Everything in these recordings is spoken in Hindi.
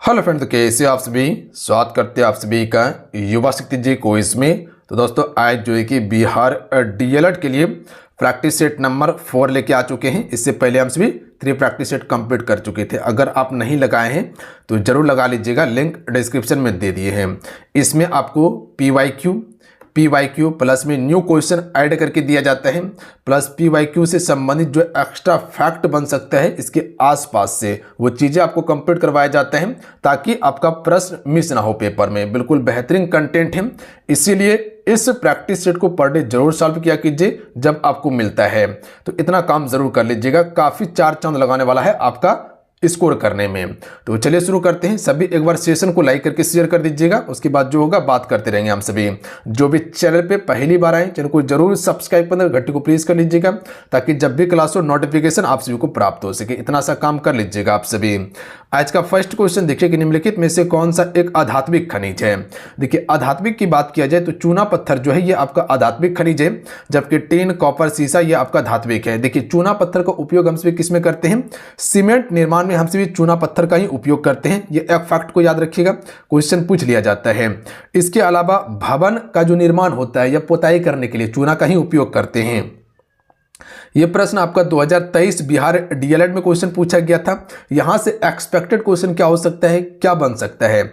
हेलो फ्रेंड्स, कैसे आप सभी। स्वागत करते हैं आप सभी का युवा शक्ति जी क्विज में। तो दोस्तों आज जो है कि बिहार डीएलएड के लिए प्रैक्टिस सेट नंबर 4 लेके आ चुके हैं। इससे पहले हम सभी 3 प्रैक्टिस सेट कंप्लीट कर चुके थे। अगर आप नहीं लगाए हैं तो ज़रूर लगा लीजिएगा, लिंक डिस्क्रिप्शन में दे दिए हैं। इसमें आपको पीवाईक्यू प्लस में न्यू क्वेश्चन ऐड करके दिया जाता है, प्लस पीवाईक्यू से संबंधित जो एक्स्ट्रा फैक्ट बन सकता है इसके आसपास से वो चीज़ें आपको कंप्लीट करवाया जाता है ताकि आपका प्रश्न मिस ना हो पेपर में। बिल्कुल बेहतरीन कंटेंट है, इसीलिए इस प्रैक्टिस सेट को पर डे जरूर सॉल्व किया कीजिए जब आपको मिलता है। तो इतना काम जरूर कर लीजिएगा, काफ़ी 4 चांद लगाने वाला है आपका स्कोर करने में। तो चलिए शुरू करते हैं। सभी एक बार सेशन को लाइक करके शेयर कर दीजिएगा, उसके बाद जो होगा बात करते रहेंगे हम सभी। जो भी चैनल पे पहली बार आए चैनल को जरूर सब्सक्राइब कर घंटी को प्रेस कर लीजिएगा ताकि जब भी क्लास हो नोटिफिकेशन आप सभी को प्राप्त हो सके। इतना सा काम कर लीजिएगा आप सभी। आज का फर्स्ट क्वेश्चन देखिए कि निम्नलिखित में से कौन सा एक आध्यात्मिक खनिज है। देखिए आध्यात्मिक की बात किया जाए तो चूना पत्थर जो है ये आपका आध्यात्मिक खनिज है, जबकि टिन, कॉपर, सीसा ये आपका धात्विक है। देखिए चूना पत्थर का उपयोग हम सभी किस में करते हैं, सीमेंट निर्माण में हम सभी चूना पत्थर का ही उपयोग करते हैं। ये एक फैक्ट को याद रखिएगा, क्वेश्चन पूछ लिया जाता है। इसके अलावा भवन का जो निर्माण होता है या पोताई करने के लिए चूना का ही उपयोग करते हैं। यह प्रश्न आपका 2023 बिहार डीएलएड में क्वेश्चन पूछा गया था। यहां से एक्सपेक्टेड क्वेश्चन क्या हो सकता है, क्या बन सकता है।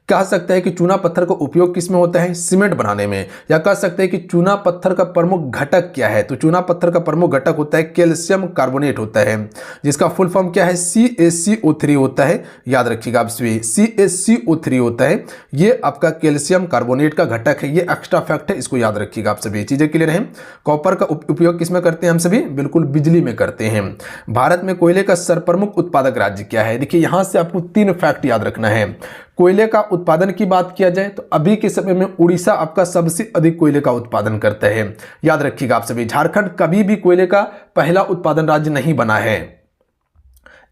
कह सकता है कि चूना पत्थर का उपयोग किस में होता है, सीमेंट बनाने में, या कह सकते हैं कि चूना पत्थर का प्रमुख घटक क्या है। तो चूना पत्थर का प्रमुख घटक होता है कैल्शियम कार्बोनेट होता है, जिसका फुल फॉर्म क्या है, CaCO3 होता है। याद रखिएगा आप सभी, CaCO3 होता है, ये आपका कैल्शियम कार्बोनेट का घटक है। ये एक्स्ट्रा फैक्ट है, इसको याद रखिएगा आप सभी। चीजें क्लियर हैं। कॉपर का उपयोग किस में करते हैं हम सभी, बिल्कुल बिजली में करते हैं। भारत में कोयले का सर्वप्रमुख उत्पादक राज्य क्या है। देखिए यहां से आपको 3 फैक्ट याद रखना है। कोयले का उत्पादन की बात किया जाए तो अभी के समय में उड़ीसा आपका सबसे अधिक कोयले का उत्पादन करता है। याद रखिएगा आप सभी, झारखंड कभी भी कोयले का पहला उत्पादन राज्य नहीं बना है।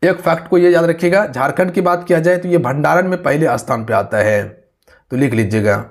एक फैक्ट को ये याद रखिएगा, झारखंड की बात किया जाए तो ये भंडारण में पहले स्थान पे आता है, तो लिख लीजिएगा।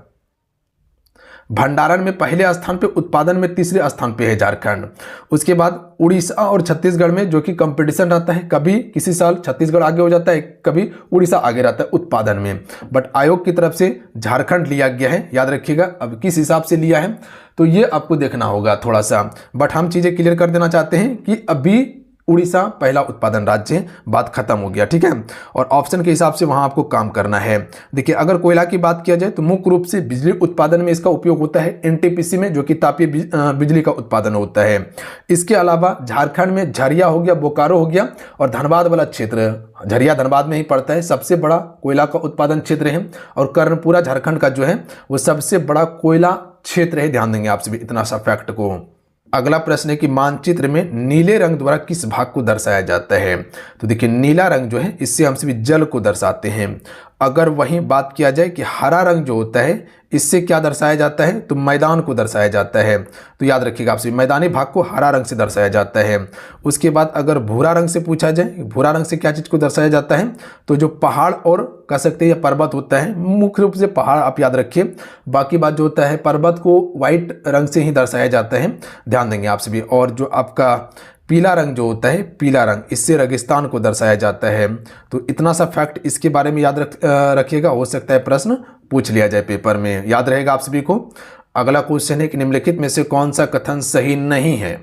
भंडारण में पहले स्थान पे, उत्पादन में तीसरे स्थान पे है झारखंड। उसके बाद उड़ीसा और छत्तीसगढ़ में जो कि कंपटीशन रहता है, कभी किसी साल छत्तीसगढ़ आगे हो जाता है, कभी उड़ीसा आगे रहता है उत्पादन में, बट आयोग की तरफ से झारखंड लिया गया है। याद रखिएगा अब किस हिसाब से लिया है तो ये आपको देखना होगा थोड़ा सा, बट हम चीजें क्लियर कर देना चाहते हैं कि अभी उड़ीसा पहला उत्पादन राज्य है, बात खत्म हो गया, ठीक है। और ऑप्शन के हिसाब से वहां आपको काम करना है। देखिए अगर कोयला की बात किया जाए तो मुख्य रूप से बिजली उत्पादन में इसका उपयोग होता है, एनटीपीसी में, जो कि तापीय बिजली का उत्पादन होता है। इसके अलावा झारखंड में झरिया हो गया, बोकारो हो गया, और धनबाद वाला क्षेत्र, झरिया धनबाद में ही पड़ता है, सबसे बड़ा कोयला का उत्पादन क्षेत्र है। और कर्णपुरा झारखंड का जो है वो सबसे बड़ा कोयला क्षेत्र है। ध्यान देंगे आप सभी इतना सा फैक्ट को। अगला प्रश्न है कि मानचित्र में नीले रंग द्वारा किस भाग को दर्शाया जाता है। तो देखिए नीला रंग जो है इससे हम सभी जल को दर्शाते हैं। अगर वहीं बात किया जाए कि हरा रंग जो होता है इससे क्या दर्शाया जाता है, तो मैदान को दर्शाया जाता है। तो याद रखिएगा आप सभी, मैदानी भाग को हरा रंग से दर्शाया जाता है। उसके बाद अगर भूरा रंग से पूछा जाए, भूरा रंग से क्या चीज़ को दर्शाया जाता है, तो जो पहाड़ और कह सकते हैं पर्वत होता है, मुख्य रूप से पहाड़ आप याद रखिए, बाकी बात जो होता है पर्वत को व्हाइट रंग से ही दर्शाया जाता है। ध्यान देंगे आप सभी। और जो आपका पीला रंग जो होता है, पीला रंग, इससे रेगिस्तान को दर्शाया जाता है। तो इतना सा फैक्ट इसके बारे में याद रखिएगा, हो सकता है प्रश्न पूछ लिया जाए पेपर में, याद रहेगा आप सभी को। अगला क्वेश्चन है कि निम्नलिखित में से कौन सा कथन सही नहीं है।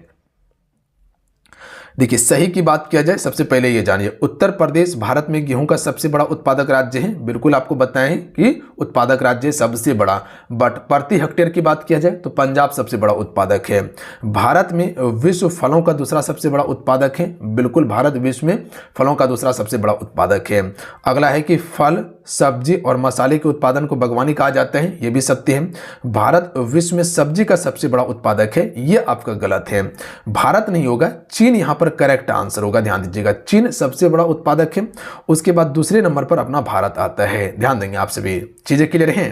देखिए सही की बात किया जाए, सबसे पहले ये जानिए, उत्तर प्रदेश भारत में गेहूं का सबसे बड़ा उत्पादक राज्य है। बिल्कुल आपको बताएं कि उत्पादक राज्य सबसे बड़ा, बट प्रति हेक्टेयर की बात किया जाए तो पंजाब सबसे बड़ा उत्पादक है। भारत में विश्व फलों का दूसरा सबसे बड़ा उत्पादक है। बिल्कुल भारत विश्व में फलों का दूसरा सबसे बड़ा उत्पादक है। अगला है कि फल, सब्जी और मसाले के उत्पादन को बागवानी कहा जाता है, यह भी सत्य है। भारत विश्व में सब्जी का सबसे बड़ा उत्पादक है, यह आपका गलत है। भारत नहीं होगा, चीन यहां पर करेक्ट आंसर होगा। ध्यान दीजिएगा, चीन सबसे बड़ा उत्पादक है, उसके बाद दूसरे नंबर पर अपना भारत आता है। ध्यान देंगे आप सभी। चीजें क्लियर हैं।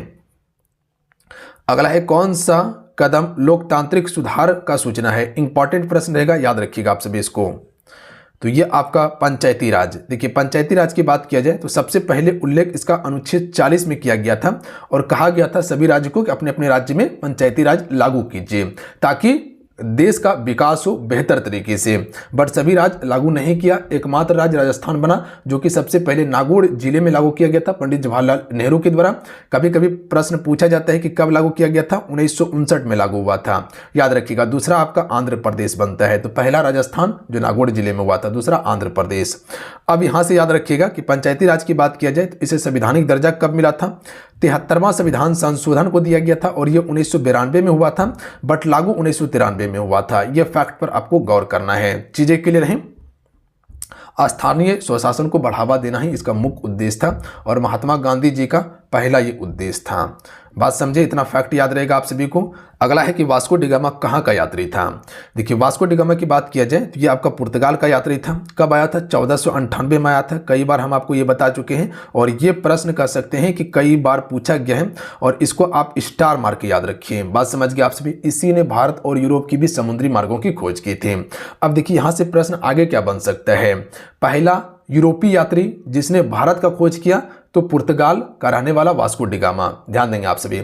अगला है कौन सा कदम लोकतांत्रिक सुधार का सूचना है। इंपॉर्टेंट प्रश्न रहेगा, याद रखिएगा आप सभी इसको। तो ये आपका पंचायती राज। देखिए पंचायती राज की बात किया जाए तो सबसे पहले उल्लेख इसका अनुच्छेद 40 में किया गया था और कहा गया था सभी राज्यों को कि अपने अपने राज्य में पंचायती राज लागू कीजिए ताकि देश का विकास हो बेहतर तरीके से, बट सभी राज्य लागू नहीं किया। एकमात्र राज्य राजस्थान बना जो कि सबसे पहले नागौर जिले में लागू किया गया था पंडित जवाहरलाल नेहरू के द्वारा। कभी कभी प्रश्न पूछा जाता है कि कब लागू किया गया था, 1959 में लागू हुआ था, याद रखिएगा। दूसरा आपका आंध्र प्रदेश बनता है, तो पहला राजस्थान जो नागौर जिले में हुआ था, दूसरा आंध्र प्रदेश। अब यहां से याद रखिएगा कि पंचायती राज की बात किया जाए तो इसे संवैधानिक दर्जा कब मिला था, 73वां संविधान संशोधन को दिया गया था और यह 1992 में हुआ था, बट लागू 1993 में हुआ था। यह फैक्ट पर आपको गौर करना है। चीजें क्लियर हैं। स्थानीय स्वशासन को बढ़ावा देना ही इसका मुख्य उद्देश्य था और महात्मा गांधी जी का पहला ये उद्देश्य था। बात समझे, इतना फैक्ट याद रहेगा आप सभी को। अगला है कि वास्को डी गामा कहाँ का यात्री था। देखिए वास्को डी गामा की बात किया जाए तो ये आपका पुर्तगाल का यात्री था। कब आया था, 1498 में आया था। कई बार हम आपको ये बता चुके हैं और ये प्रश्न कर सकते हैं कि कई बार पूछा गया है और इसको आप स्टार मार के याद रखिए। बात समझ गए आप सभी। इसी ने भारत और यूरोप की भी समुद्री मार्गों की खोज की थी। अब देखिए यहाँ से प्रश्न आगे क्या बन सकता है। पहला यूरोपीय यात्री जिसने भारत का खोज किया तो पुर्तगाल का रहने वाला वास्को डी गामा। ध्यान देंगे आप सभी।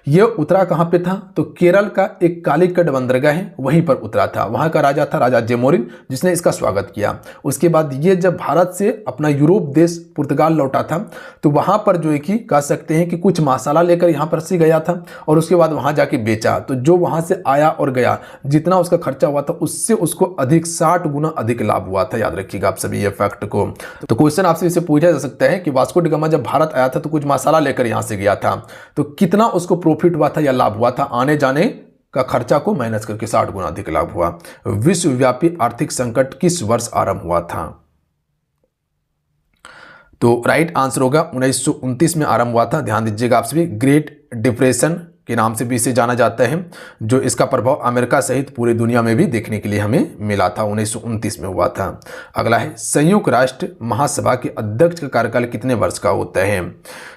यह उतरा कहां पे था, तो केरल का एक कालीकट बंदरगाह है वहीं पर उतरा था। वहां का राजा था राजा जेमोरिन जिसने इसका स्वागत किया। उसके बाद ये जब भारत से अपना यूरोप देश पुर्तगाल लौटा था तो वहां पर जो है कि कह सकते हैं कि कुछ मसाला लेकर यहां पर से गया था और उसके बाद वहां जाके बेचा। तो जो वहां से आया और गया जितना उसका खर्चा हुआ था उससे उसको अधिक 60 गुना अधिक लाभ हुआ था। याद रखिएगा आप सभी ये फैक्ट को। तो क्वेश्चन आपसे इसे पूछा जा सकता है कि वास्को डी गामा जब भारत आया था तो कुछ मसाला लेकर यहां से गया था तो कितना उसको प्रॉफिट हुआ था या लाभ हुआ था। आने जाने का खर्चा को माइनस करके 60 गुना अधिक लाभ हुआ। विश्वव्यापी आर्थिक संकट किस वर्ष आरंभ हुआ था, तो राइट आंसर होगा 1929 में आरंभ हुआ था। ध्यान दीजिएगा आप सभी। ग्रेट डिप्रेशन के नाम से भी इसे जाना जाता है, जो इसका प्रभाव अमेरिका सहित पूरी दुनिया में भी देखने के लिए हमें मिला था। 1929 में हुआ था। अगला है संयुक्त राष्ट्र महासभा के अध्यक्ष का कार्यकाल कितने वर्ष का होता है।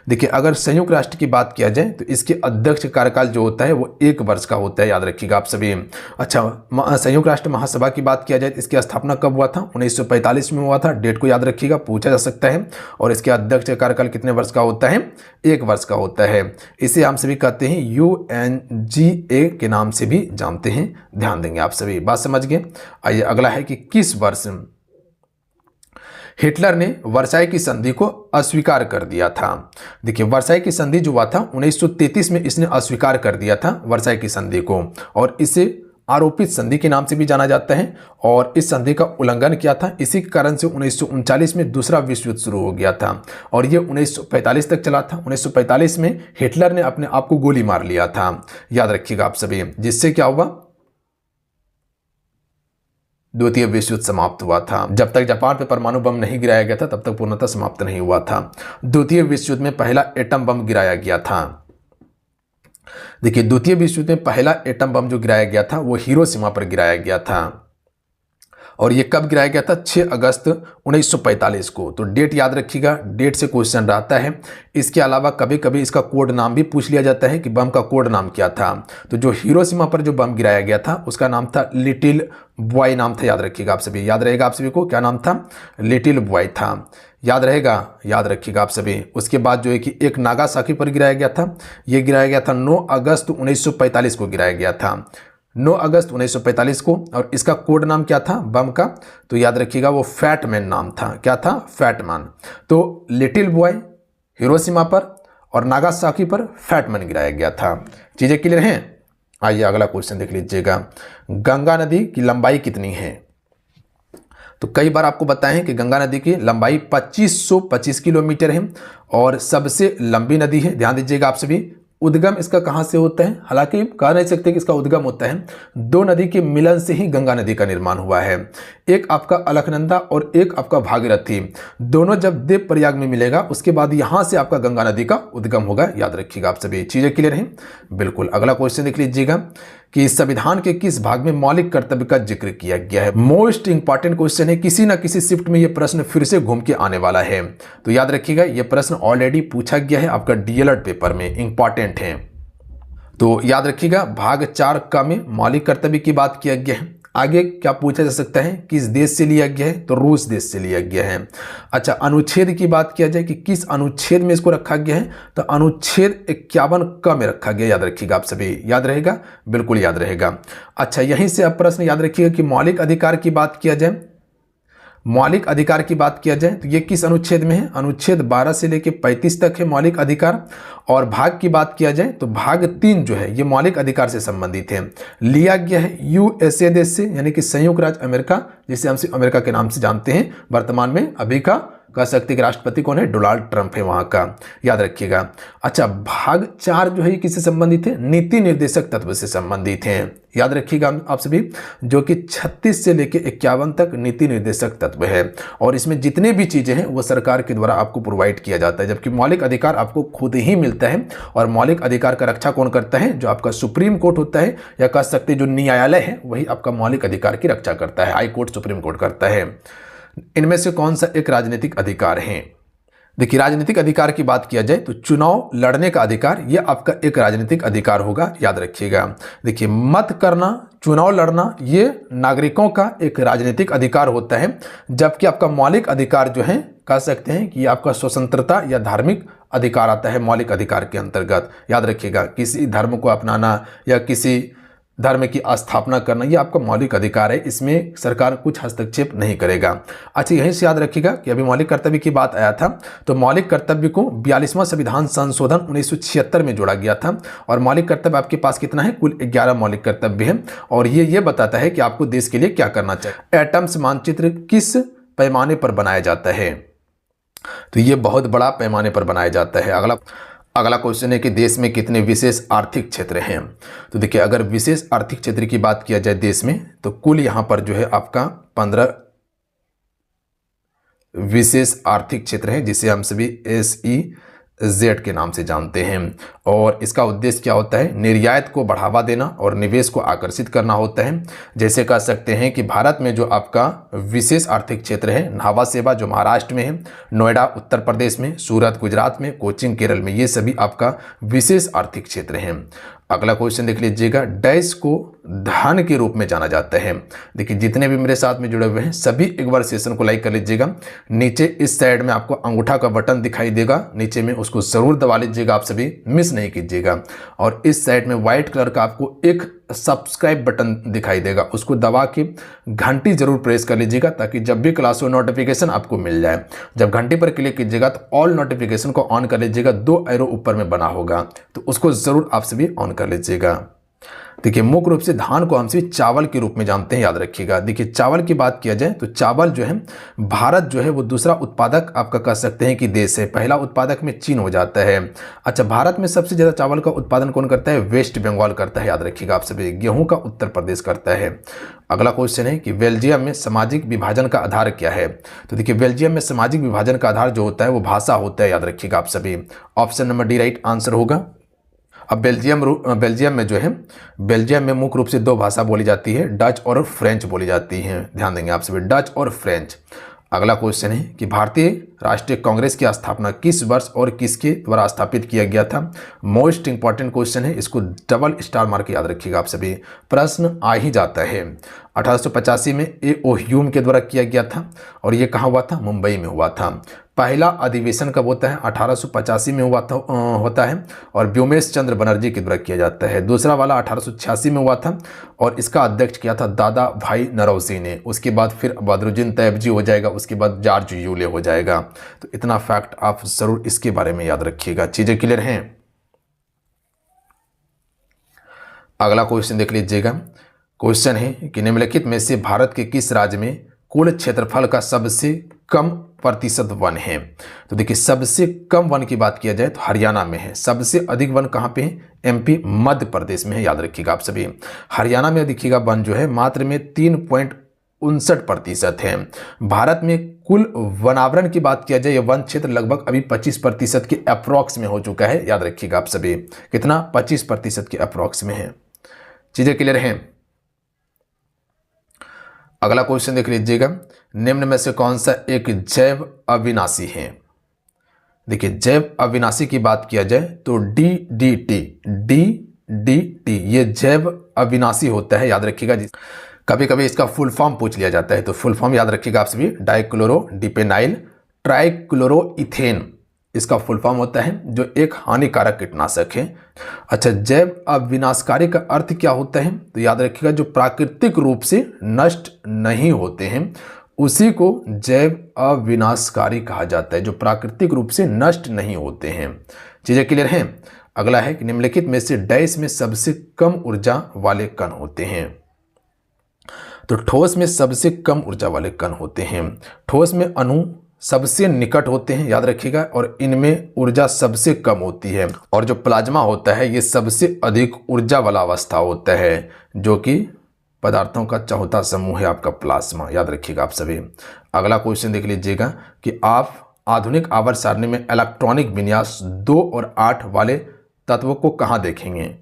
देखिए अगर संयुक्त राष्ट्र की बात किया जाए तो इसके अध्यक्ष का कार्यकाल जो होता है वो 1 वर्ष का होता है। याद रखिएगा आप सभी। अच्छा संयुक्त राष्ट्र महासभा की बात किया जाए तो इसकी स्थापना कब हुआ था, 1945 में हुआ था। डेट को याद रखिएगा, पूछा जा सकता है। और इसके अध्यक्ष का कार्यकाल कितने वर्ष का होता है, 1 वर्ष का होता है। इसे हम सभी कहते हैं UNGA के नाम से भी जानते हैं। ध्यान देंगे आप सभी। बात समझ गए। आइए अगला है कि किस वर्ष हिटलर ने वर्साई की संधि को अस्वीकार कर दिया था। देखिए वर्साई की संधि जो हुआ था 1933 में इसने अस्वीकार कर दिया था वर्साई की संधि को और इसे आरोपित संधि के नाम से भी जाना जाता है। और इस संधि का उल्लंघन किया था। इसी कारण से 1939 में दूसरा विश्व युद्ध शुरू हो गया था और यह 1945 तक चला था। 1945 में हिटलर ने अपने आप को गोली मार लिया था। याद रखिएगा आप सभी। जिससे क्या हुआ, द्वितीय विश्व युद्ध समाप्त हुआ था। जब तक जापान पर परमाणु बम नहीं गिराया गया था तब तक पूर्णतः समाप्त नहीं हुआ था। द्वितीय विश्व युद्ध में पहला एटम बम गिराया गया था। देखिए द्वितीय विश्व युद्ध में पहला एटम बम जो गिराया गया था वो हिरोशिमा पर गिराया गया था और ये कब गिराया गया था, 6 अगस्त 1945 को। तो डेट याद रखिएगा, डेट से क्वेश्चन रहता है। इसके अलावा कभी कभी इसका कोड नाम भी पूछ लिया जाता है कि बम का कोड नाम क्या था। तो जो हिरोशिमा पर जो बम गिराया गया था उसका नाम था लिटिल बॉय नाम था। याद रखिएगा आप सभी। याद रहेगा आप सभी को, क्या नाम था, लिटिल बॉय था। याद रहेगा, याद रखिएगा आप सभी। उसके बाद जो है कि एक नागासाकी पर गिराया गया था। यह गिराया गया था 9 अगस्त 1945 को गिराया गया था, 9 अगस्त 1945 को। और इसका कोड नाम क्या था बम का, तो याद रखिएगा वो फैटमैन नाम था। क्या था, फैटमैन। तो लिटिल बॉय हिरोशिमा पर और नागासाकी पर फैटमैन गिराया गया था। चीजें क्लियर हैं। आइए अगला क्वेश्चन देख लीजिएगा। गंगा नदी की लंबाई कितनी है। तो कई बार आपको बताएं कि गंगा नदी की लंबाई 2525 किलोमीटर है और सबसे लंबी नदी है। ध्यान दीजिएगा आप सभी। उद्गम इसका कहां से होता है, हालांकि कह नहीं सकते कि इसका उद्गम होता है। 2 नदी के मिलन से ही गंगा नदी का निर्माण हुआ है। एक आपका अलकनंदा और एक आपका भागीरथी, दोनों जब देव प्रयाग में मिलेगा उसके बाद यहां से आपका गंगा नदी का उद्गम होगा। याद रखिएगा आप सभी। चीजें क्लियर हैं। बिल्कुल। अगला क्वेश्चन देख लीजिएगा कि संविधान के किस भाग में मौलिक कर्तव्य का जिक्र किया गया है। मोस्ट इंपॉर्टेंट क्वेश्चन है। किसी ना किसी शिफ्ट में यह प्रश्न फिर से घूम के आने वाला है। तो याद रखिएगा यह प्रश्न ऑलरेडी पूछा गया है आपका डीएलएड पेपर में, इंपॉर्टेंट है। तो याद रखिएगा भाग 4 का में मौलिक कर्तव्य की बात किया गया है। आगे क्या पूछा जा सकता है, किस देश से लिया गया है, तो रूस देश से लिया गया है। अच्छा, अनुच्छेद की बात किया जाए कि किस अनुच्छेद में इसको रखा गया है, तो अनुच्छेद 51 क में रखा गया। याद रखिएगा, आप सभी याद रहेगा, बिल्कुल याद रहेगा। अच्छा, यहीं से आप प्रश्न याद रखिएगा कि मौलिक अधिकार की बात किया जाए, मौलिक अधिकार की बात किया जाए तो ये किस अनुच्छेद में है, अनुच्छेद 12 से लेकर 35 तक है मौलिक अधिकार। और भाग की बात किया जाए तो भाग 3 जो है ये मौलिक अधिकार से संबंधित है, लिया गया है यूएसए देश से, यानी कि संयुक्त राज्य अमेरिका, जिसे हम अमेरिका के नाम से जानते हैं। वर्तमान में अभी का कह सकते हैं कि राष्ट्रपति कौन है, डोनाल्ड ट्रंप है वहां का, याद रखिएगा। अच्छा, भाग 4 जो है ये किससे संबंधित है, नीति निर्देशक तत्व से संबंधित है, याद रखिएगा आप सभी, जो कि 36 से लेकर 51 तक नीति निर्देशक तत्व है। और इसमें जितने भी चीजें हैं वो सरकार के द्वारा आपको प्रोवाइड किया जाता है, जबकि मौलिक अधिकार आपको खुद ही मिलता है। और मौलिक अधिकार का रक्षा कौन करता है, जो आपका सुप्रीम कोर्ट होता है, या कह सकते जो न्यायालय है वही आपका मौलिक अधिकार की रक्षा करता है, हाई कोर्ट सुप्रीम कोर्ट करता है। इनमें से कौन सा एक राजनीतिक अधिकार है, देखिए राजनीतिक अधिकार की बात किया जाए तो चुनाव लड़ने का अधिकार यह आपका एक राजनीतिक अधिकार होगा, याद रखिएगा। देखिए, मत करना, चुनाव लड़ना ये नागरिकों का एक राजनीतिक अधिकार होता है, जबकि आपका मौलिक अधिकार जो है कह सकते हैं कि आपका स्वतंत्रता या धार्मिक अधिकार आता है मौलिक अधिकार के अंतर्गत। याद रखिएगा, किसी धर्म को अपनाना या किसी धर्म की स्थापना करना ये आपका मौलिक अधिकार है, इसमें सरकार कुछ हस्तक्षेप नहीं करेगा। अच्छा, यहीं से याद रखिएगा कि अभी मौलिक कर्तव्य की बात आया था, तो मौलिक कर्तव्य को 42वां संविधान संशोधन 1976 में जोड़ा गया था। और मौलिक कर्तव्य आपके पास कितना है, कुल 11 मौलिक कर्तव्य है। और ये बताता है कि आपको देश के लिए क्या करना चाहिए। एटम्स मानचित्र किस पैमाने पर बनाया जाता है, तो ये बहुत बड़ा पैमाने पर बनाया जाता है। अगला क्वेश्चन है कि देश में कितने विशेष आर्थिक क्षेत्र हैं। तो देखिए, अगर विशेष आर्थिक क्षेत्र की बात किया जाए देश में, तो कुल यहां पर जो है आपका 15 विशेष आर्थिक क्षेत्र हैं, जिसे हम सभी SEZ के नाम से जानते हैं। और इसका उद्देश्य क्या होता है, निर्यात को बढ़ावा देना और निवेश को आकर्षित करना होता है। जैसे कह सकते हैं कि भारत में जो आपका विशेष आर्थिक क्षेत्र है, न्हावा सेवा जो महाराष्ट्र में है, नोएडा उत्तर प्रदेश में, सूरत गुजरात में, कोचीन केरल में, ये सभी आपका विशेष आर्थिक क्षेत्र हैं। अगला क्वेश्चन देख लीजिएगा, डैश को धन के रूप में जाना जाता है। देखिए, जितने भी मेरे साथ में जुड़े हुए हैं सभी एक बार सेशन को लाइक कर लीजिएगा। नीचे इस साइड में आपको अंगूठा का बटन दिखाई देगा, नीचे में उसको जरूर दबा लीजिएगा, आप सभी मिस नहीं कीजिएगा। और इस साइड में व्हाइट कलर का आपको एक सब्सक्राइब बटन दिखाई देगा, उसको दबा के घंटी जरूर प्रेस कर लीजिएगा, ताकि जब भी क्लास हो नोटिफिकेशन आपको मिल जाए। जब घंटी पर क्लिक कीजिएगा तो ऑल नोटिफिकेशन को ऑन कर लीजिएगा, 2 एरो ऊपर में बना होगा, तो उसको जरूर आप सभी ऑन कर लीजिएगा। देखिए, मुख्य रूप से धान को हम सिर्फ चावल के रूप में जानते हैं, याद रखिएगा। देखिए, चावल की बात किया जाए तो चावल जो है भारत जो है वो दूसरा उत्पादक आपका कह सकते हैं कि देश है, पहला उत्पादक में चीन हो जाता है। अच्छा, भारत में सबसे ज़्यादा चावल का उत्पादन कौन करता है, वेस्ट बंगाल करता है, याद रखिएगा आप सभी। गेहूं का उत्तर प्रदेश करता है। अगला क्वेश्चन है कि बेल्जियम में सामाजिक विभाजन का आधार क्या है। तो देखिए, बेल्जियम में सामाजिक विभाजन का आधार जो होता है वो भाषा होता है, याद रखिएगा आप सभी। Option number D right answer होगा। अब बेल्जियम में जो है, बेल्जियम में मुख्य रूप से 2 भाषा बोली जाती है, डच और फ्रेंच बोली जाती है, ध्यान देंगे आप सभी, डच और फ्रेंच। अगला क्वेश्चन है कि भारतीय राष्ट्रीय कांग्रेस की स्थापना किस वर्ष और किसके द्वारा स्थापित किया गया था। मोस्ट इंपॉर्टेंट क्वेश्चन है, इसको डबल स्टार मार के याद रखिएगा आप सभी, प्रश्न आ ही जाता है। 1885 में A.O. ह्यूम के द्वारा किया गया था, और ये कहाँ हुआ था, मुंबई में हुआ था। पहला अधिवेशन कब होता है, 1885 में होता है, और व्योमेश चंद्र बनर्जी के द्वारा किया जाता है। दूसरा वाला 1886 में हुआ था, और इसका अध्यक्ष किया था दादा भाई नरौजी ने। उसके बाद फिर बदरुद्दीन तैयबजी हो जाएगा, उसके बाद जॉर्ज यूले हो जाएगा। तो इतना फैक्ट आप जरूर इसके बारे में याद रखिएगा। चीजें क्लियर हैं। अगला क्वेश्चन देख लीजिएगा। क्वेश्चन है कि निम्नलिखित में से भारत के किस राज्य में कुल क्षेत्रफल का सबसे कम प्रतिशत वन है। तो देखिए, सबसे कम वन की बात किया जाए तो हरियाणा में है। सबसे अधिक वन कहाँ पे है, MP मध्य प्रदेश में है, याद रखिएगा आप सभी। हरियाणा में देखिएगा वन जो है मात्र में 3.59% है। भारत में कुल वनावरण की बात किया जाए, यह वन क्षेत्र लगभग अभी 25% के अप्रॉक्स में हो चुका है, याद रखिएगा आप सभी। कितना, 25% के अप्रॉक्स में है। चीजें क्लियर हैं। अगला क्वेश्चन देख लीजिएगा, निम्न में से कौन सा एक जैव अविनाशी है। देखिए, जैव अविनाशी की बात किया जाए तो DDT ये जैव अविनाशी होता है, याद रखिएगा। कभी कभी इसका फुल फॉर्म पूछ लिया जाता है, तो फुल फॉर्म याद रखिएगा आप सभी, डाइक्लोरोडिपेनाइल ट्राइक्लोरोइथेन इसका फुल फॉर्म होता है, जो एक हानिकारक कीटनाशक है। अच्छा, जैव अविनाशकारी का अर्थ क्या होता है? तो याद रखिएगा जो प्राकृतिक रूप से नष्ट नहीं होते हैं उसी को जैव अविनाशकारी कहा जाता है, जो प्राकृतिक रूप से नष्ट नहीं होते हैं। चीजें क्लियर हैं? अगला है कि निम्नलिखित में से डैश में सबसे कम ऊर्जा वाले कण होते हैं। तो ठोस में सबसे कम ऊर्जा वाले कण होते हैं। ठोस में अणु सबसे निकट होते हैं, याद रखिएगा, और इनमें ऊर्जा सबसे कम होती है। और जो प्लाज्मा होता है ये सबसे अधिक ऊर्जा वाला अवस्था होता है, जो कि पदार्थों का चौथा समूह है आपका प्लाज्मा, याद रखिएगा आप सभी। अगला क्वेश्चन देख लीजिएगा कि आप आधुनिक आवर्त सारणी में इलेक्ट्रॉनिक विन्यास 2 और 8 वाले तत्वों को कहाँ देखेंगे?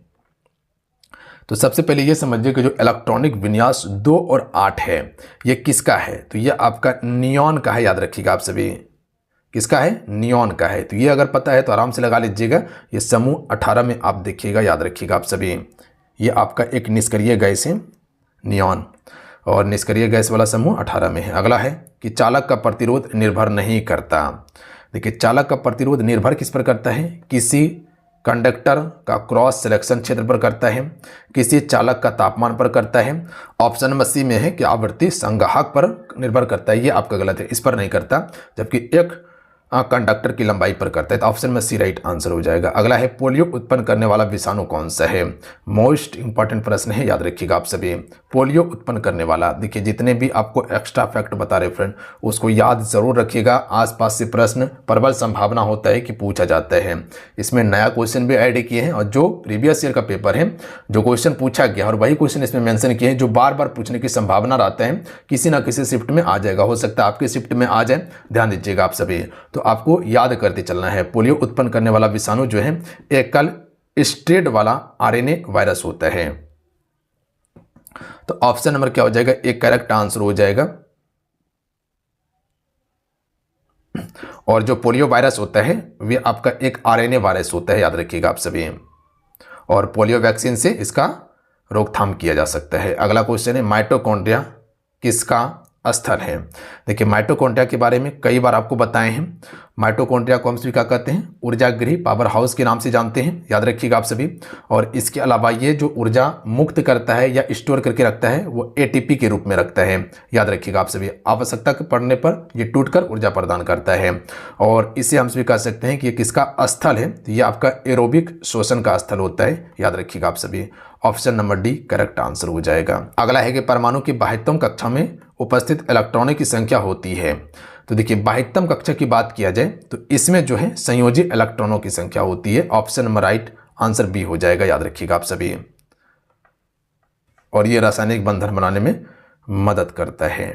तो सबसे पहले ये समझिए कि जो इलेक्ट्रॉनिक विन्यास 2 और 8 है ये किसका है? तो ये आपका नियॉन का है, याद रखिएगा आप सभी। किसका है? नियॉन का है। तो ये अगर पता है तो आराम से लगा लीजिएगा। ये समूह 18 में आप देखिएगा, याद रखिएगा आप सभी। ये आपका एक निष्क्रिय गैस है नियॉन, और निष्क्रिय गैस वाला समूह 18 में है। अगला है कि चालक का प्रतिरोध निर्भर नहीं करता। देखिए, चालक का प्रतिरोध निर्भर किस पर करता है? किसी कंडक्टर का क्रॉस सिलेक्शन क्षेत्र पर करता है, किसी चालक का तापमान पर करता है। ऑप्शन नंबर सी में है कि आवृत्ति संग्राहक पर निर्भर करता है। ये आपका गलत है, इस पर नहीं करता, जबकि एक कंडक्टर की लंबाई पर करता है। तो ऑप्शन में सी राइट आंसर हो जाएगा। अगला है पोलियो उत्पन्न करने वाला विषाणु कौन सा है? मोस्ट इंपॉर्टेंट प्रश्न है, याद रखिएगा आप सभी। पोलियो उत्पन्न करने वाला, देखिए जितने भी आपको एक्स्ट्रा फैक्ट बता रहे फ्रेंड उसको याद जरूर रखिएगा। आसपास से प्रश्न प्रबल संभावना होता है कि पूछा जाता है। इसमें नया क्वेश्चन भी ऐड किए हैं, और जो प्रीवियस ईयर का पेपर है जो क्वेश्चन पूछा गया और वही क्वेश्चन इसमें मेंशन किए हैं, जो बार बार पूछने की संभावना रहता है, किसी ना किसी शिफ्ट में आ जाएगा। हो सकता है आपके शिफ्ट में आ जाए, ध्यान दीजिएगा आप सभी। तो आपको याद करते चलना है। पोलियो उत्पन्न करने वाला विषाणु जो है एकल स्ट्रैंड वाला आरएनए वायरस होता है। तो ऑप्शन नंबर क्या हो जाएगा? एक करेक्ट आंसर हो जाएगा। और जो पोलियो वायरस होता है वे आपका एक आरएनए वायरस होता है, याद रखिएगा आप सभी। और पोलियो वैक्सीन से इसका रोकथाम किया जा सकता है। अगला क्वेश्चन है माइटोकॉन्ड्रिया किसका स्थल है? देखिए, माइटोकॉन्ड्रिया के बारे में कई बार आपको बताए हैं। माइटोकॉन्ड्रिया को हम सभी क्या कहते हैं? ऊर्जा गृह, पावर हाउस के नाम से जानते हैं, याद रखिएगा आप सभी। और इसके अलावा ये जो ऊर्जा मुक्त करता है या स्टोर करके रखता है वो एटीपी के रूप में रखता है, याद रखिएगा आप सभी। आवश्यकता के पड़ने पर ये टूटकर ऊर्जा प्रदान करता है। और इसे हम सभी कह सकते हैं कि ये किसका स्थल है? तो ये आपका एरोबिक श्वसन का स्थल होता है, याद रखिएगा आप सभी। Option number D correct answer हो जाएगा। अगला है कि परमाणु की बाह्यतम कक्षा में उपस्थित इलेक्ट्रॉनों की संख्या होती है। तो देखिए, बाह्यतम कक्षा की बात किया जाए तो इसमें जो है संयोजी इलेक्ट्रॉनों की संख्या होती है। Option number right answer B हो जाएगा, याद रखिएगा आप सभी। और ये रासायनिक बंधन बनाने में मदद करता है।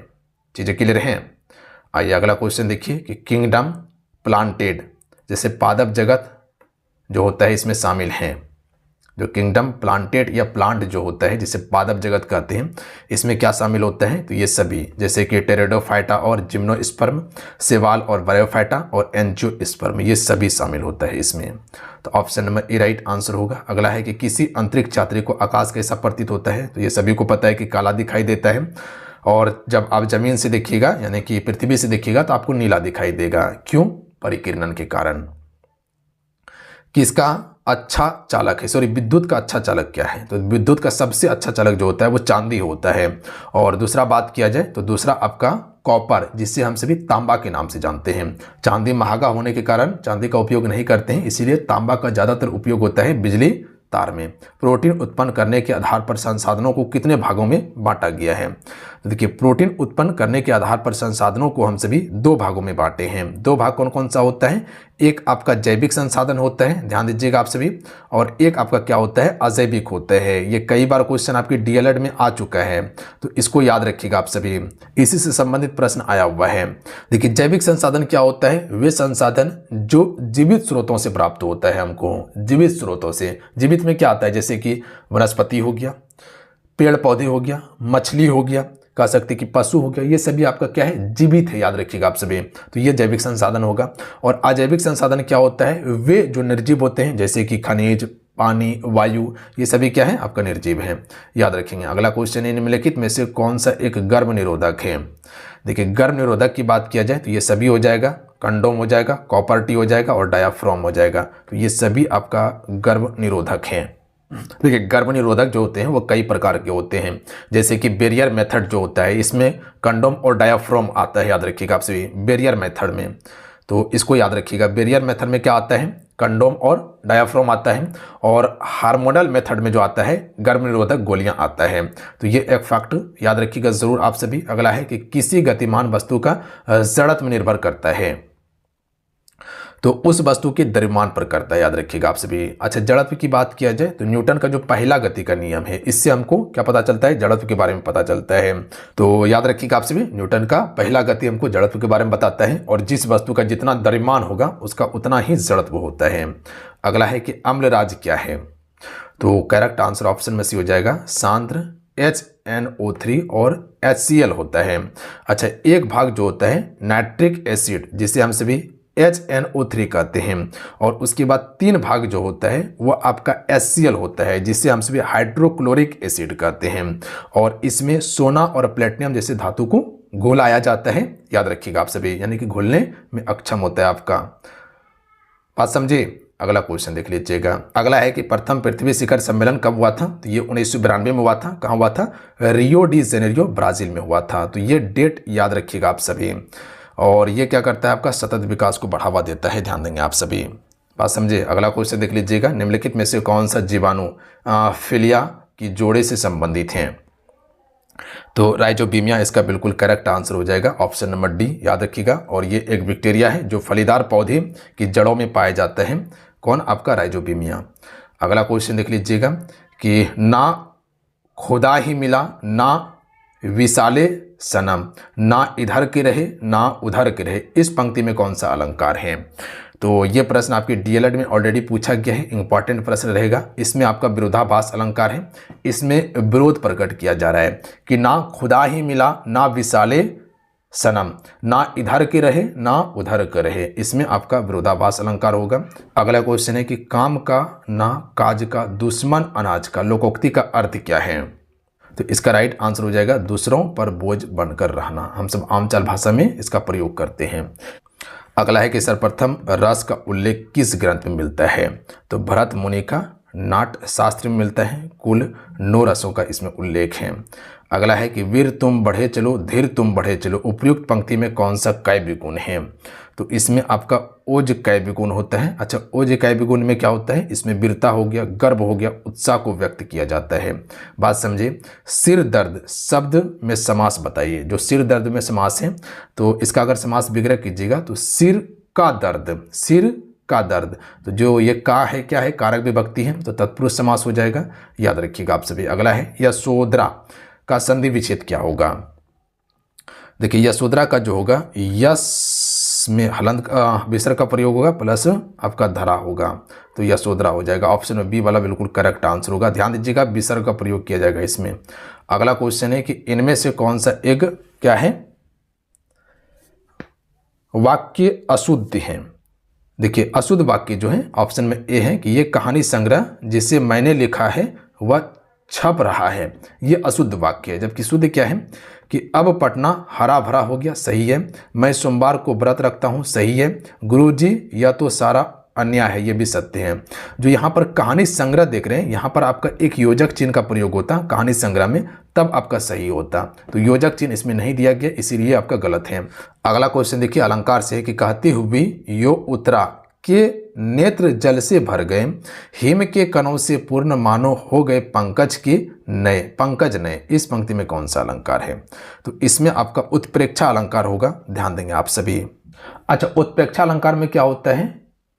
चीजें क्लियर हैं? आइए अगला क्वेश्चन देखिए कि किंगडम प्लांटेड, जैसे पादप जगत जो होता है इसमें शामिल है। जो किंगडम प्लांटेड या प्लांट जो होता है जिसे पादप जगत कहते हैं, इसमें क्या शामिल होता है? तो ये सभी, जैसे कि टेरिडोफाइटा और जिम्नोस्पर्म, सेवाल और ब्रायोफाइटा और एंजियोस्पर्म, ये सभी शामिल होता है इसमें। तो option number A right answer होगा। अगला है कि किसी अंतरिक्ष यात्री को आकाश कैसा प्रतीत होता है? तो ये सभी को पता है कि काला दिखाई देता है। और जब आप जमीन से देखिएगा यानी कि पृथ्वी से देखिएगा तो आपको नीला दिखाई देगा। क्यों? परिकिरणन के कारण। किसका अच्छा चालक है? सॉरी, विद्युत का अच्छा चालक क्या है? तो विद्युत का सबसे अच्छा चालक जो होता है वो चांदी होता है। और दूसरा बात किया जाए तो दूसरा आपका कॉपर, जिससे हम सभी तांबा के नाम से जानते हैं। चांदी महंगा होने के कारण चांदी का उपयोग नहीं करते हैं, इसीलिए तांबा का ज़्यादातर उपयोग होता है बिजली तार में। प्रोटीन उत्पन्न करने के आधार पर संसाधनों को कितने भागों में बांटा गया है? तो देखिए, प्रोटीन उत्पन्न करने के आधार पर संसाधनों को हम सभी 2 भागों में बांटे हैं। 2 भाग कौन कौन सा होता है? एक आपका जैविक संसाधन होता है, ध्यान दीजिएगा आप सभी, और एक आपका क्या होता है? अजैविक होता है। ये कई बार क्वेश्चन आपकी डीएलएड में आ चुका है, तो इसको याद रखिएगा आप सभी। इसी से संबंधित प्रश्न आया हुआ है। देखिए, जैविक संसाधन क्या होता है? वे संसाधन जो जीवित स्रोतों से प्राप्त होता है हमको, जीवित स्रोतों से। जीवित में क्या आता है? जैसे कि वनस्पति हो गया, पेड़ पौधे हो गया, मछली हो गया, कह सकते कि पशु हो गया, ये सभी आपका क्या है? जीवित है, याद रखिएगा आप सभी। तो ये जैविक संसाधन होगा। और अजैविक संसाधन क्या होता है? वे जो निर्जीव होते हैं, जैसे कि खनिज, पानी, वायु, ये सभी क्या है आपका निर्जीव है, याद रखेंगे। अगला क्वेश्चन है निम्नलिखित में से कौन सा एक गर्भ निरोधक है। देखिए गर्भ निरोधक की बात किया जाए तो ये सभी हो जाएगा, कंडोम हो जाएगा, कॉपर टी हो जाएगा और डायाफ्राम हो जाएगा। तो ये सभी आपका गर्भ निरोधक हैं। देखिए गर्भ निरोधक जो होते हैं वो कई प्रकार के होते हैं, जैसे कि बेरियर मेथड जो होता है इसमें कंडोम और डायाफ्राम आता है, याद रखिएगा आप सभी बेरियर मेथड में। तो इसको याद रखिएगा, बेरियर मेथड में क्या आता है, कंडोम और डायाफ्राम आता है, और हार्मोनल मेथड में जो आता है गर्भ निरोधक गोलियां आता है। तो ये एक फैक्ट याद रखिएगा जरूर आप सभी। अगला है कि किसी गतिमान वस्तु का जड़त्व निर्भर करता है, तो उस वस्तु के द्रव्यमान पर करता है, याद रखिएगा आप सभी। अच्छा जड़त्व की बात किया जाए तो न्यूटन का जो पहला गति का नियम है इससे हमको क्या पता चलता है, जड़त्व के बारे में पता चलता है। तो याद रखिएगा आप सभी न्यूटन का पहला गति हमको जड़त्व के बारे में बताता है, और जिस वस्तु का जितना द्रव्यमान होगा उसका उतना ही जड़त्व होता है। अगला है कि अम्लराज क्या है, तो करेक्ट आंसर ऑप्शन में सी हो जाएगा सांद्र HNO3 और HCl होता है। अच्छा एक भाग जो होता है नाइट्रिक एसिड जिसे हम सभी HNO3 कहते हैं, और उसके बाद 3 भाग जो होता है वो आपका HCl होता है जिसे हम सभी हाइड्रोक्लोरिक एसिड कहते हैं, और इसमें सोना और प्लेटिनम जैसे धातु को घोलाया जाता है, याद रखिएगा आप सभी, यानी कि घोलने में अक्षम होता है आपका। बात समझे। अगला क्वेश्चन देख लीजिएगा। अगला है कि प्रथम पृथ्वी शिखर सम्मेलन कब हुआ था, तो ये 1992 में हुआ था। कहाँ हुआ था, रियो डी जेनेरियो ब्राजील में हुआ था। तो ये डेट याद रखिएगा आप सभी, और ये क्या करता है आपका सतत विकास को बढ़ावा देता है, ध्यान देंगे आप सभी। बात समझे। अगला क्वेश्चन देख लीजिएगा। निम्नलिखित में से कौन सा जीवाणु फिलिया की जोड़े से संबंधित हैं, तो राइजोबियम इसका बिल्कुल करेक्ट आंसर हो जाएगा ऑप्शन नंबर डी, याद रखिएगा। और ये एक बैक्टीरिया है जो फलीदार पौधे की जड़ों में पाया जाता है, कौन आपका राइजोबियम। अगला क्वेश्चन देख लीजिएगा कि ना खुदा ही मिला ना विशाले सनम, ना इधर के रहे ना उधर के रहे, इस पंक्ति में कौन सा अलंकार है। तो ये प्रश्न आपके डीएलएड में ऑलरेडी पूछा गया है, इंपॉर्टेंट प्रश्न रहेगा। इसमें आपका विरोधाभास अलंकार है, इसमें विरोध प्रकट किया जा रहा है कि ना खुदा ही मिला ना विशाले सनम, ना इधर के रहे ना उधर के रहे, इसमें आपका विरोधाभास अलंकार होगा। अगला क्वेश्चन है कि काम का ना काज का दुश्मन अनाज का लोकोक्ति का अर्थ क्या है, तो इसका राइट आंसर हो जाएगा दूसरों पर बोझ बनकर रहना। हम सब आमचाल भाषा में इसका प्रयोग करते हैं। अगला है कि सर्वप्रथम रस का उल्लेख किस ग्रंथ में मिलता है, तो भरत मुनि का नाट्य शास्त्र में मिलता है, कुल 9 रसों का इसमें उल्लेख है। अगला है कि वीर तुम बढ़े चलो धीर तुम बढ़े चलो, उपयुक्त पंक्ति में कौन सा काव्य गुण है, तो इसमें आपका ओज काव्य गुण होता है। अच्छा ओज काव्य गुण में क्या होता है, इसमें वीरता हो गया, गर्व हो गया, उत्साह को व्यक्त किया जाता है। बात समझे। सिर दर्द शब्द में समास बताइए, जो सिर दर्द में समास है तो इसका अगर समास विग्रह कीजिएगा तो सिर का दर्द, सिर का दर्द, तो जो ये का है क्या है, कारक विभक्ति है, तो तत्पुरुष समास हो जाएगा, याद रखिएगा आप सभी। अगला है यशोधरा का संधि विच्छेद क्या होगा, देखिए यशोधरा का जो होगा यस में हलंत विसर्ग का प्रयोग होगा प्लस आपका धरा होगा, तो यशोधरा हो जाएगा। ऑप्शन में बी वाला बिल्कुल करेक्ट आंसर होगा, ध्यान दीजिएगा विसर्ग का प्रयोग किया जाएगा इसमें। अगला क्वेश्चन है कि इनमें से कौन सा एक क्या है वाक्य अशुद्ध है। देखिए अशुद्ध वाक्य जो है ऑप्शन में ए है कि ये कहानी संग्रह जिसे मैंने लिखा है वह छप रहा है, ये अशुद्ध वाक्य है। जबकि शुद्ध क्या है कि अब पटना हरा भरा हो गया, सही है। मैं सोमवार को व्रत रखता हूँ, सही है। गुरुजी यह तो सारा अन्याय है, ये भी सत्य है। जो यहाँ पर कहानी संग्रह देख रहे हैं, यहाँ पर आपका एक योजक चिन्ह का प्रयोग होता कहानी संग्रह में, तब आपका सही होता, तो योजक चिन्ह इसमें नहीं दिया गया, इसीलिए आपका गलत है। अगला क्वेश्चन देखिए अलंकार से कि कहती हुई यो उतरा के नेत्र जल से भर गए, हिम के कणों से पूर्ण मानो हो गए पंकज के नए, पंकज नए, इस पंक्ति में कौन सा अलंकार है, तो इसमें आपका उत्प्रेक्षा अलंकार होगा, ध्यान देंगे आप सभी। अच्छा उत्प्रेक्षा अलंकार में क्या होता है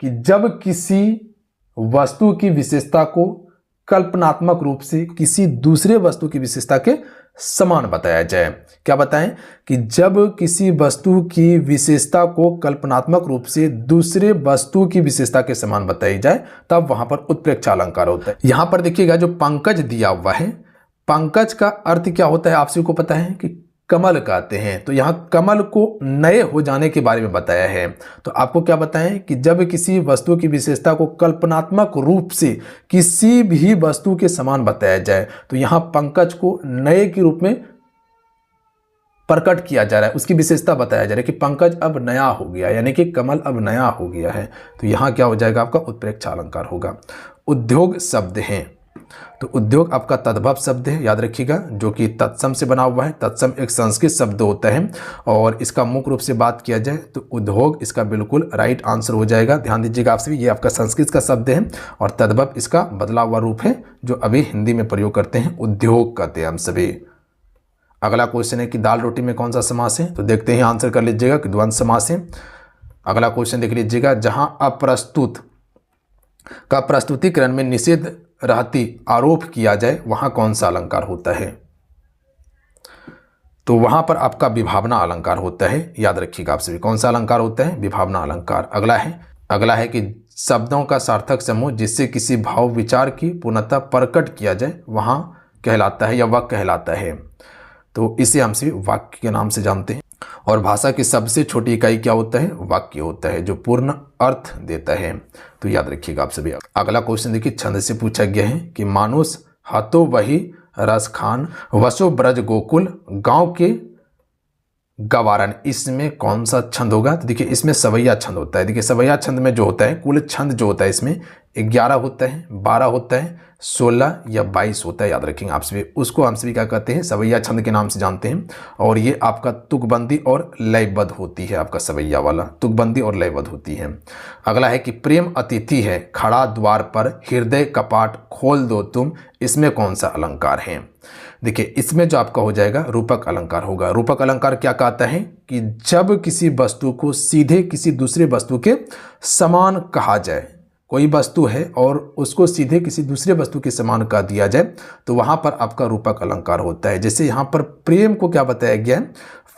कि जब किसी वस्तु की विशेषता को कल्पनात्मक रूप से किसी दूसरे वस्तु की विशेषता के समान बताया जाए। क्या बताएं कि जब किसी वस्तु की विशेषता को कल्पनात्मक रूप से दूसरे वस्तु की विशेषता के समान बताई जाए तब वहां पर उत्प्रेक्षा अलंकार होता है। यहां पर देखिएगा जो पंकज दिया हुआ है, पंकज का अर्थ क्या होता है आप सभी को पता है कि कमल कहते हैं। तो यहाँ कमल को नए हो जाने के बारे में बताया है। तो आपको क्या बताएं कि जब किसी वस्तु की विशेषता को कल्पनात्मक रूप से किसी भी वस्तु के समान बताया जाए, तो यहाँ पंकज को नए के रूप में प्रकट किया जा रहा है, उसकी विशेषता बताया जा रहा है कि पंकज अब नया हो गया, यानी कि कमल अब नया हो गया है। तो यहाँ क्या हो जाएगा, आपका उत्प्रेक्षा अलंकार होगा। उद्योग शब्द हैं, तो उद्योग आपका तद्भव शब्द है, याद रखिएगा, जो कि तत्सम से बना हुआ है। तत्सम एक संस्कृत शब्द होता है और इसका मुख्य रूप से बात किया जाए तो उद्योग इसका बिल्कुल राइट आंसर हो जाएगा। ध्यान दीजिएगा आप सभी, ये आपका संस्कृत का शब्द है और तद्भव इसका बदला हुआ रूप है जो अभी हिंदी में प्रयोग करते हैं, उद्योग कहते हैं हम सभी। अगला क्वेश्चन है कि दाल रोटी में कौन सा समास है, तो देखते हैं, आंसर कर लीजिएगा कि द्वंद्व समास है। अगला क्वेश्चन देख लीजिएगा, जहां अप्रस्तुत का प्रस्तुतिकरण में निषेध रहती आरोप किया जाए वहां कौन सा अलंकार होता है, तो वहां पर आपका विभावना अलंकार होता है। याद रखिएगा आप सभी, कौन सा अलंकार होता है, विभावना अलंकार। अगला है कि शब्दों का सार्थक समूह जिससे किसी भाव विचार की पूर्णता प्रकट किया जाए वहां कहलाता है या वह कहलाता है, तो इसे हम सभी वाक्य के नाम से जानते हैं। और भाषा की सबसे छोटी इकाई क्या होता है, वाक्य होता है, जो पूर्ण अर्थ देता है। तो याद रखिएगा आप सभी। अगला क्वेश्चन देखिए, छंद से पूछा गया है कि मानुष हाथों वही रस खान वसो ब्रज गोकुल गांव के गवारन, इसमें कौन सा छंद होगा, तो देखिए इसमें सवैया छंद होता है। देखिए सवैया छंद में जो होता है, कुल छंद जो होता है इसमें 11 होता है, 12 होता है, 16 या 22 होता है। याद रखेंगे आप सभी, उसको हम सभी क्या कहते हैं, सवैया छंद के नाम से जानते हैं। और ये आपका तुकबंदी और लयबद्ध होती है, आपका सवैया वाला तुकबंदी और लयबद्ध होती है। अगला है कि प्रेम अतिथि है खड़ा द्वार पर हृदय कपाट खोल दो तुम, इसमें कौन सा अलंकार है। देखिए इसमें जो आपका हो जाएगा रूपक अलंकार होगा। रूपक अलंकार क्या कहता है कि जब किसी वस्तु को सीधे किसी दूसरे वस्तु के समान कहा जाए, कोई वस्तु है और उसको सीधे किसी दूसरे वस्तु के समान कह दिया जाए तो वहां पर आपका रूपक अलंकार होता है। जैसे यहाँ पर प्रेम को क्या बताया गया है,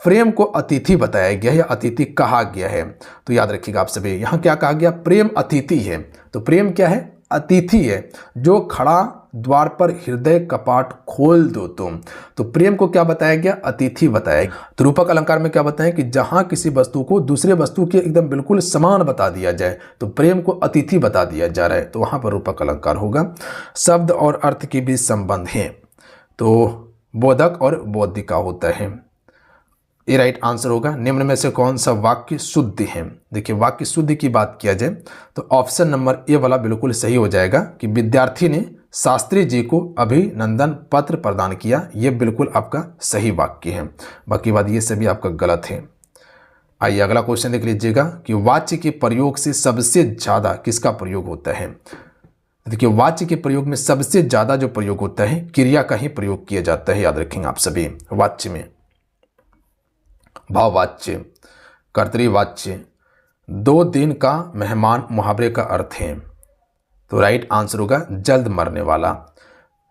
प्रेम को अतिथि बताया गया है या अतिथि कहा गया है। तो याद रखिएगा आप सभी, यहाँ क्या कहा गया, प्रेम अतिथि है। तो प्रेम क्या है, अतिथि है, जो खड़ा द्वार पर हृदय कपाट खोल दो तुम। तो प्रेम को क्या बताया गया, अतिथि बताया गया। तो रूपक अलंकार में क्या बताएं कि जहां किसी वस्तु को दूसरे वस्तु के एकदम बिल्कुल समान बता दिया जाए, तो प्रेम को अतिथि बता दिया जा रहा है, तो वहां पर रूपक अलंकार होगा। शब्द और अर्थ के बीच संबंध है, तो बोधक और बोधिका होता है, ये राइट आंसर होगा। निम्न में से कौन सा वाक्य शुद्ध है। देखिए वाक्य शुद्ध की बात किया जाए तो ऑप्शन नंबर ए वाला बिल्कुल सही हो जाएगा कि विद्यार्थी ने शास्त्री जी को अभिनंदन पत्र प्रदान किया, ये बिल्कुल आपका सही वाक्य है। बाकी बात ये सभी आपका गलत है। आइए अगला क्वेश्चन देख लीजिएगा कि वाच्य के प्रयोग से सबसे ज़्यादा किसका प्रयोग होता है। देखिए वाच्य के प्रयोग में सबसे ज़्यादा जो प्रयोग होता है क्रिया का ही प्रयोग किया जाता है। याद रखेंगे आप सभी, वाच्य में भाववाच्य, कर्तृवाच्य, 2 दिन का मेहमान मुहावरे का अर्थ है, तो राइट आंसर होगा जल्द मरने वाला।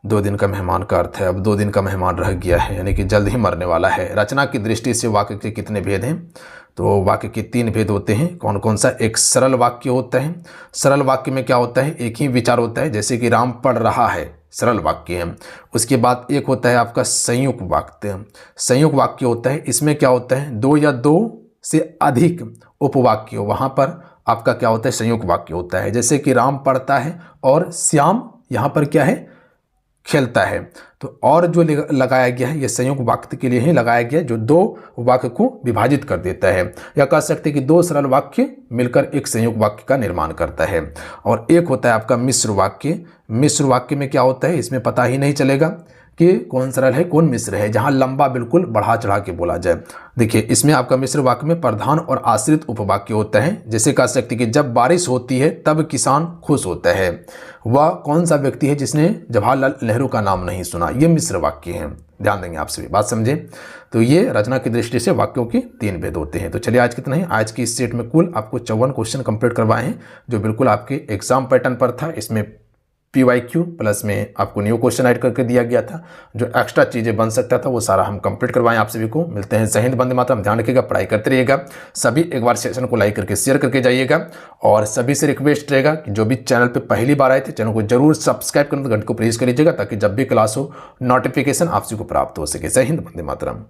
2 दिन का मेहमान का अर्थ है अब 2 दिन का मेहमान रह गया है, यानी कि जल्द ही मरने वाला है। रचना की दृष्टि से वाक्य के कितने भेद हैं, तो वाक्य के 3 भेद होते हैं। कौन कौन सा, एक सरल वाक्य होता है। सरल वाक्य में क्या होता है, एक ही विचार होता है, जैसे कि राम पढ़ रहा है, सरल वाक्य है। उसके बाद एक होता है आपका संयुक्त वाक्य। संयुक्त वाक्य होता है, इसमें क्या होता है 2 या 2 से अधिक उपवाक्य, वहाँ पर आपका क्या होता है संयुक्त वाक्य होता है। जैसे कि राम पढ़ता है और श्याम यहाँ पर क्या है, खेलता है। तो और जो लगाया गया है ये संयुक्त वाक्य के लिए ही लगाया गया है, जो 2 वाक्य को विभाजित कर देता है, या कह सकते हैं कि 2 सरल वाक्य मिलकर एक संयुक्त वाक्य का निर्माण करता है। और एक होता है आपका मिश्र वाक्य। मिश्र वाक्य में क्या होता है, इसमें पता ही नहीं चलेगा कि कौन सरल है कौन मिश्र है, जहां लंबा बिल्कुल बढ़ा चढ़ा के बोला जाए। देखिए इसमें आपका मिश्र वाक्य में प्रधान और आश्रित उपवाक्य होता है। जैसे कह सकते कि जब बारिश होती है तब किसान खुश होता है, वह कौन सा व्यक्ति है जिसने जवाहरलाल नेहरू का नाम नहीं सुना, ये मिश्र वाक्य है। ध्यान देंगे आप सभी, बात समझे। तो ये रचना की दृष्टि से वाक्यों के 3 भेद होते हैं। तो चलिए आज कितना है, आज की इस सेट में कुल आपको 54 क्वेश्चन कंप्लीट करवाए हैं, जो बिल्कुल आपके एग्जाम पैटर्न पर था। इसमें PYQ प्लस में आपको न्यू क्वेश्चन ऐड करके दिया गया था, जो एक्स्ट्रा चीज़ें बन सकता था वो सारा हम कंप्लीट करवाएं आप सभी को। मिलते हैं, जय हिंद, वंदे मातरम। ध्यान रखिएगा, पढ़ाई करते रहिएगा। सभी एक बार सेशन को लाइक करके शेयर करके जाइएगा, और सभी से रिक्वेस्ट रहेगा कि जो भी चैनल पे पहली बार आए थे चैनल को जरूर सब्सक्राइब करके घंटे को प्रेस कर लीजिएगा, ताकि जब भी क्लास हो नोटिफिकेशन आप सभी को प्राप्त हो सके। जय हिंद, वंदे मातरम।